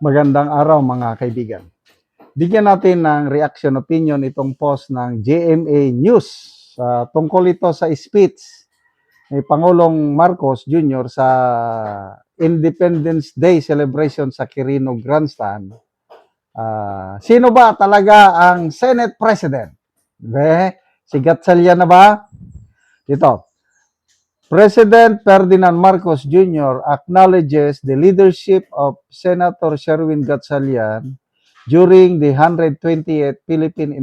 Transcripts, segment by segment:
Magandang araw mga kaibigan. Bigyan natin ng reaction opinion itong post ng GMA News. Tungkol ito sa speech ni Pangulong Marcos Jr. sa Independence Day celebration sa Quirino Grandstand. Sino ba talaga ang Senate President? Si Gatchalian na ba? Ito. President Ferdinand Marcos Jr. acknowledges the leadership of Senator Sherwin Gatchalian during the 120th Philippine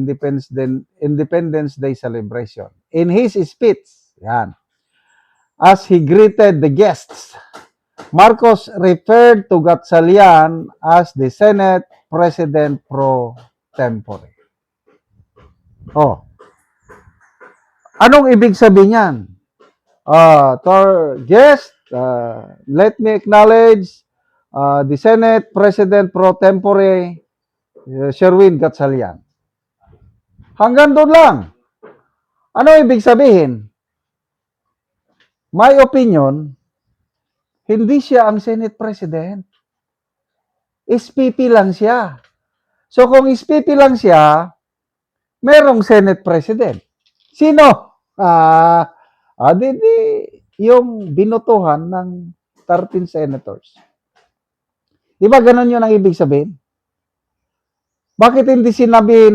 Independence Day celebration. In his speech, as he greeted the guests, Marcos referred to Gatchalian as the Senate President pro tempore. Anong ibig sabihin yan? To our guest, let me acknowledge the Senate President pro tempore, Sherwin Gatchalian. Hanggang doon lang. Ano ibig sabihin? My opinion, hindi siya ang Senate President. SPP lang siya. So kung SPP lang siya, merong Senate President. Sino? Yung binutuhan ng 13 senators. Di ba ganun yun ang ibig sabihin? Bakit hindi sinabi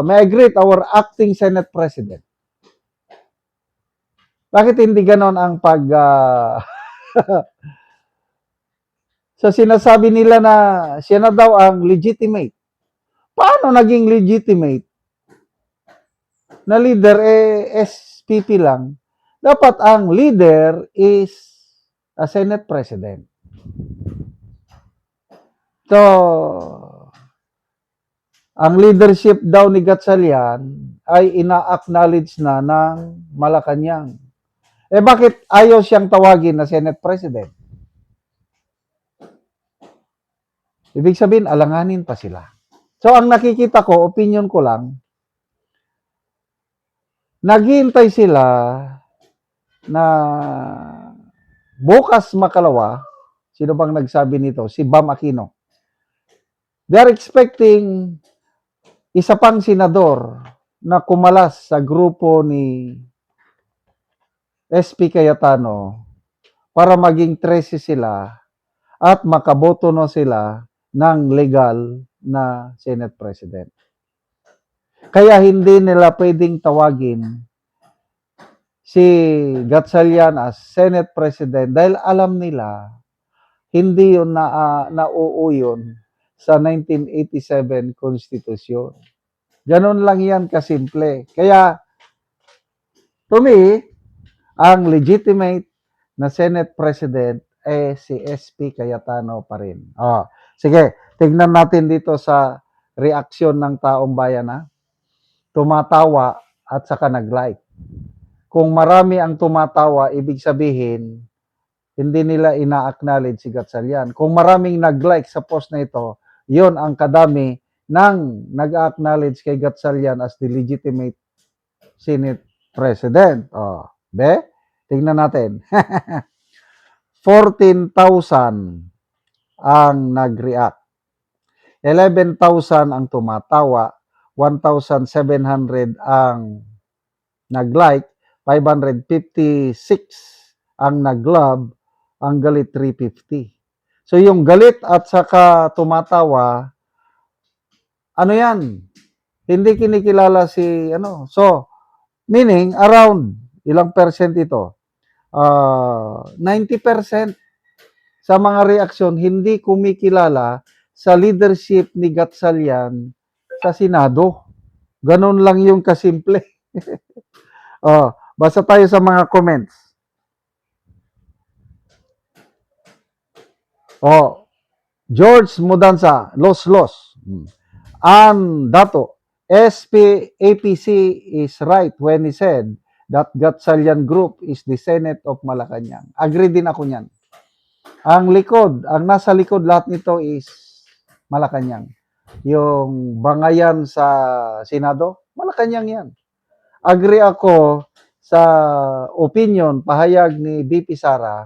may I greet our acting Senate President? Bakit hindi ganon ang so sinasabi nila na siya na daw ang legitimate. Paano naging legitimate na leader SPP lang? Dapat ang leader is a Senate President. So, ang leadership daw ni Gatchalian ay ina-acknowledge na ng Malacanang. Bakit ayaw siyang tawagin na Senate President? Ibig sabihin, alanganin pa sila. So, ang nakikita ko, opinion ko lang, naghihintay sila na bukas makalawa, sino bang nagsabi nito? Si Bam Aquino. They are expecting isa pang senador na kumalas sa grupo ni SP Cayetano para maging 13 sila at makaboto no sila ng legal na Senate President. Kaya hindi nila pwedeng tawagin si Gatchalian as Senate President dahil alam nila hindi yun nauuyon sa 1987 Constitution. Ganon lang yan kasimple. Kaya, to me, ang legitimate na Senate President si SP Cayetano pa rin. Sige, tignan natin dito sa reaksyon ng taong bayan tumatawa at saka nag-like. Kung marami ang tumatawa, ibig sabihin, hindi nila ina-acknowledge si Gatchalian. Kung maraming nag-like sa post na ito, yon ang kadami ng nag-acknowledge kay Gatchalian as the legitimate Senate President. Tingnan natin. 14,000 ang nag-react. 11,000 ang tumatawa. 1,700 ang nag-like. 556 ang nag-love. Ang galit 350. So yung galit at saka tumatawa, ano yan? Hindi kinikilala si So, meaning around ilang percent ito? 90% sa mga reaksyon hindi kumikilala sa leadership ni Gatchalian sa Senado. Ganon lang yung kasimple. Basta tayo sa mga comments. George Mudanza, Los. Dato, APC is right when he said that Gatchalian Group is the Senate of Malacanang. Agree din ako niyan. Ang nasa likod lahat nito is Malacanang. Yung bangayan sa Senado, Malacanang yan. Agree ako sa opinion, pahayag ni BP Sara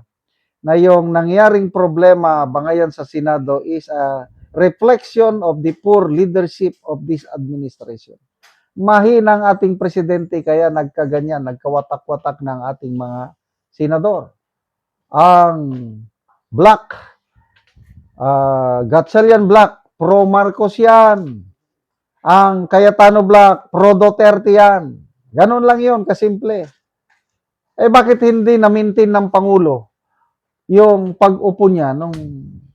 na yung nangyaring problema ba ngayon sa Senado is a reflection of the poor leadership of this administration. Mahina ang ating presidente kaya nagkaganyan, nagkawatak-watak ng ating mga senador. Ang Black, Gatchalian Black, pro-Marcos yan. Ang Cayetano Black, pro-Duterte yan. Ganun lang yun, kasimple. Eh bakit hindi na-maintain ng Pangulo yung pag-upo niya noong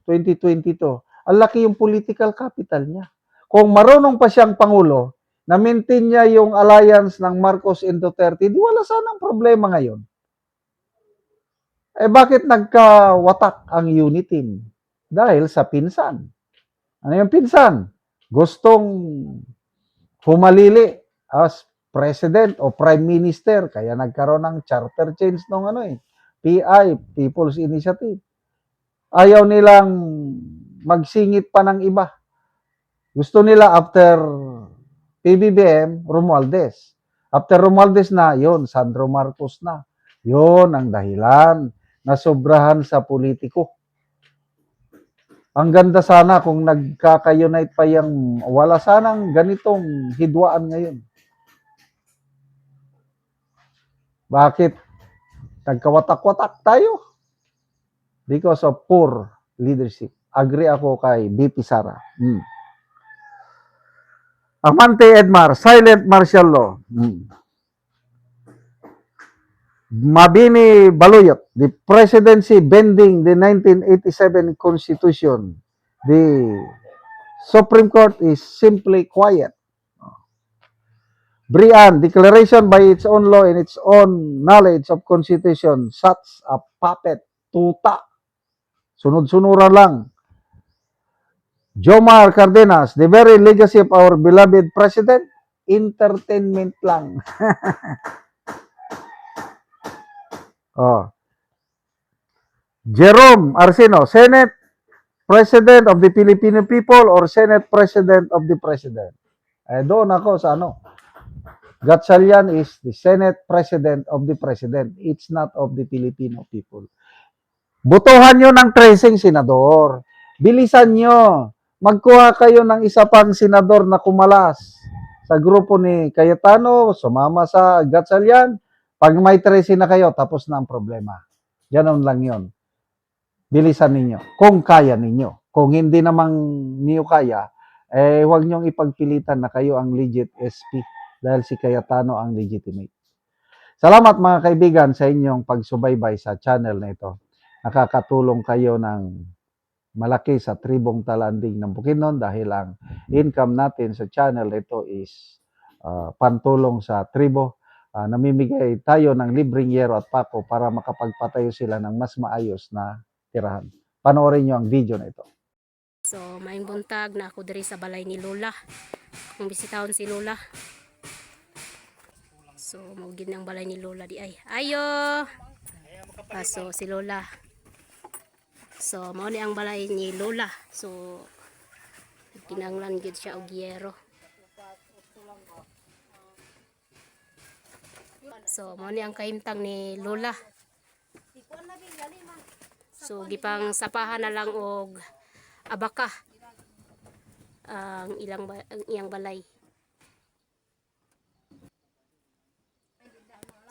2022? Ang laki yung political capital niya. Kung marunong pa siyang Pangulo, na-maintain niya yung alliance ng Marcos and Duterte, di wala sanang problema ngayon. Eh bakit nagkawatak ang unit team? Dahil sa pinsan. Ano yung pinsan? Gustong humalili as president o prime minister, kaya nagkaroon ng charter change nung PI, People's Initiative. Ayaw nilang magsingit pa ng iba. Gusto nila after PBBM, Romualdez. After Romualdez na, yon Sandro Marcos na. Yon ang dahilan na sobrahan sa politiko. Ang ganda sana kung nagkaka-unite pa yung wala sanang ganitong hidwaan ngayon. Bakit nagkawatak-watak tayo? Because of poor leadership. Agree ako kay BP Sara. Amante Edmar, silent martial law. Mabini Baluyot, the presidency bending the 1987 Constitution. The Supreme Court is simply quiet. Brian, declaration by its own law and its own knowledge of Constitution, such a puppet, tuta. Sunod-sunuran lang. Jomar Cardenas, the very legacy of our beloved president, entertainment lang. Jerome Arcino, Senate President of the Filipino people or Senate President of the President? Doon ako sa Gatchalian is the Senate President of the President. It's not of the Filipino people. Botohan nyo ng 13 senador. Bilisan nyo. Magkuha kayo ng isa pang senador na kumalas sa grupo ni Cayetano, sumama sa Gatchalian. Pag may 13 na kayo, tapos na ang problema. Ganon lang yon. Bilisan ninyo. Kung kaya ninyo. Kung hindi namang niyo kaya, huwag nyong ipagpilitan na kayo ang legit SP dahil si Cayetano ang legitimate. Salamat mga kaibigan sa inyong pagsubaybay sa channel na ito. Nakakatulong kayo ng malaki sa tribong talanding ng Bukidnon dahil ang income natin sa channel ito is pantulong sa tribo. Namimigay tayo ng libreng yero at pako para makapagpatayo sila ng mas maayos na tirahan. Panoorin nyo ang video na ito. So, maayong buntag na ako diri sa balay ni Lola. Kung bisitahon si Lola. So, maugid ng balay ni Lola di ay. Ayo! So, si Lola. So, mao ni ang balay ni Lola. So, kinanglan gid siya og yero. So, mao ni ang kahimtang ni Lola. So, gipang sapahan na lang og abaka ang iyang balay.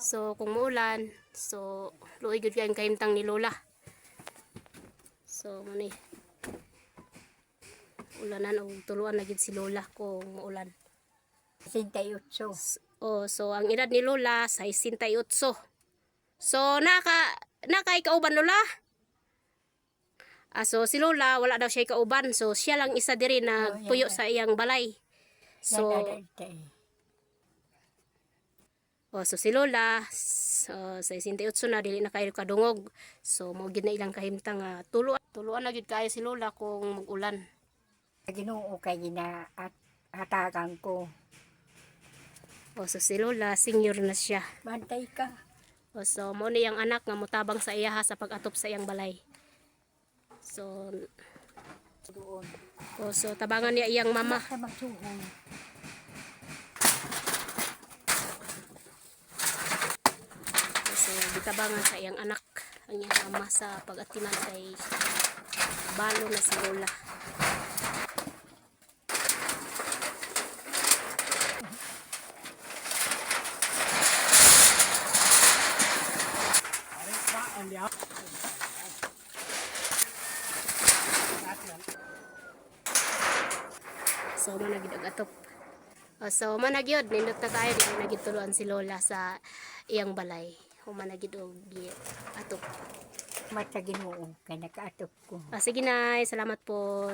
So, kung muulan, so, luoy gud kayong kahimtang ni Lola. So, muni. Ulanan o tuluan na gid si Lola kung muulan. 68. So, ang edad ni Lola, 68. So, nakaikauban Lola? So, si Lola, wala daw siya ikauban. So, siya lang isa diri na puyo sa iyang balay. So, so si Lola, sa 68 na, dili na kayo kadungog. So, maugid na ilang kahimtang tuluan na gid kayo si Lola kung mag-ulan. Ginoo kay gina at hatagan ko. So si Lola, senior na siya. Bantay ka. So, mo ni ang anak nga mutabang sa iya sa pag-atop sa iyang balay. So, Doon. so tabangan niya iyang mama. Sa magsuhon. So, gitabangan sa iyang anak. ang iyang ama sa pag-atiman kay balo na si Lola. So managid og atop. So managyod nindot na kayo di nagituluan si Lola sa iyang balay. Humanagid og atop. Matagin mo kay nakaatop ko. Sige nay, salamat po.